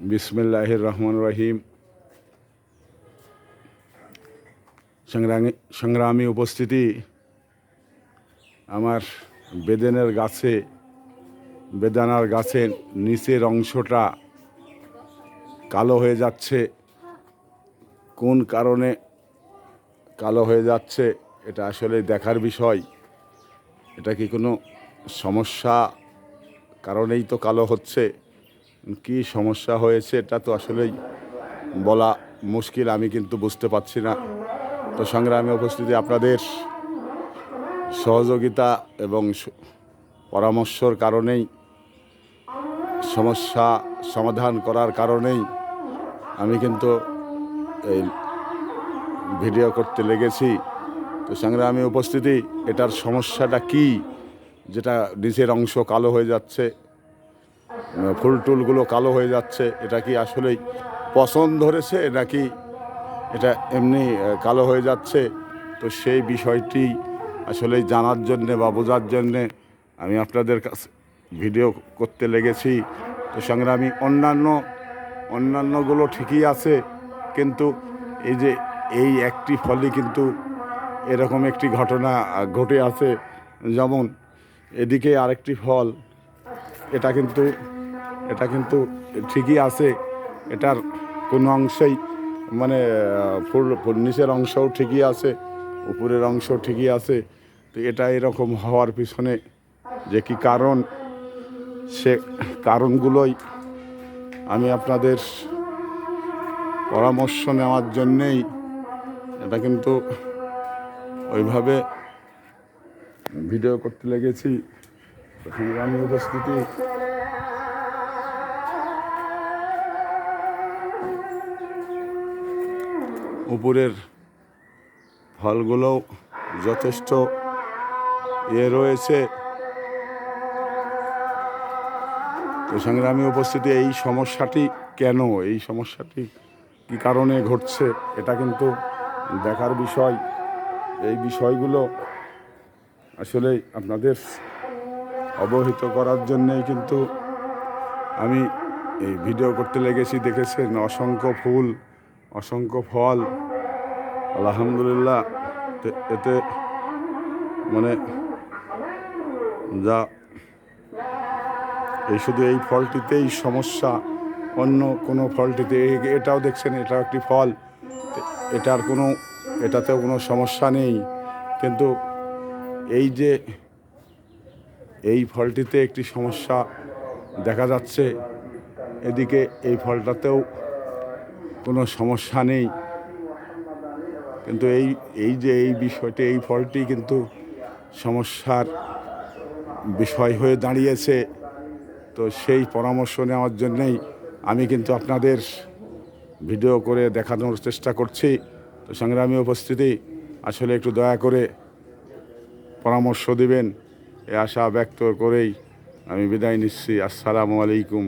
বিসমিল্লাহির রহমানির রহিম। সংগ্রামী উপস্থিতি, আমার বেদানার গাছের নিচের অংশটা কালো হয়ে যাচ্ছে। কোন কারণে কালো হয়ে যাচ্ছে এটা আসলে দেখার বিষয়। এটা কি কোনো সমস্যা কারণেই তো কালো হচ্ছে? কি সমস্যা হয়েছে এটা তো আসলেই বলা মুশকিল, আমি কিন্তু বুঝতে পারছি না। তো সংগ্রামী উপস্থিতি, আপনাদের সহযোগিতা এবং পরামর্শর কারণেই, সমস্যা সমাধান করার কারণেই আমি কিন্তু এই ভিডিও করতে লেগেছি। তো সংগ্রামী উপস্থিতি, এটার সমস্যাটা কি? যেটা নিচের অংশ কালো হয়ে যাচ্ছে, ফুল টুলগুলো কালো হয়ে যাচ্ছে, এটা কি আসলেই পচন ধরেছে নাকি এটা এমনি কালো হয়ে যাচ্ছে? তো সেই বিষয়টি আসলে জানার জন্যে বা বোঝার জন্যে আমি আপনাদের কাছে ভিডিও করতে লেগেছি। তো সংগ্রামী, অন্যান্যগুলো ঠিকই আছে, কিন্তু এই একটি ফলই কিন্তু এরকম একটি ঘটনা ঘটে আছে। যেমন এদিকে আরেকটি ফল, এটা কিন্তু ঠিকই আছে। এটার কোনো অংশেই মানে ফুল নিচের অংশও ঠিকই আছে, উপরের অংশ ঠিকই আছে। তো এটা এরকম হওয়ার পিছনে যে কি কারণ, সে কারণগুলোই আমি আপনাদের পরামর্শ নেওয়ার জন্যেই এটা কিন্তু ওইভাবে ভিডিও করতে লেগেছি। সংগ্রামী উপস্থিতি, উপরের ফলগুলোও যথেষ্ট রয়েছে। তো সংগ্রামী উপস্থিতি, এই সমস্যাটি কী কারণে ঘটছে এটা কিন্তু দেখার বিষয়। এই বিষয়গুলো আসলে আপনাদের অবহিত করার জন্যেই কিন্তু আমি এই ভিডিও করতে লেগেছি। দেখেছেন অসংখ্য ফুল, অসংখ্য ফল, আলহামদুলিল্লাহ। এতে মানে যা শুধু এই ফলটিতেই সমস্যা, অন্য কোনো ফলটিতে, এটাও দেখছেন, এটাও একটি ফল, এটাতেও কোনো সমস্যা নেই। কিন্তু এই ফলটিতে একটি সমস্যা দেখা যাচ্ছে, এদিকে এই ফলটাতেও কোনো সমস্যা নেই। কিন্তু এই বিষয়টি, এই ফলটি কিন্তু সমস্যার বিষয় হয়ে দাঁড়িয়েছে। তো সেই পরামর্শ নেওয়ার জন্যেই আমি কিন্তু আপনাদের ভিডিও করে দেখানোর চেষ্টা করছি। তো সংগ্রামী উপস্থিতি, আসলে একটু দয়া করে পরামর্শ দিবেন, এ আশা ব্যক্ত করেই আমি বিদায় নিচ্ছি। আসসালামু আলাইকুম।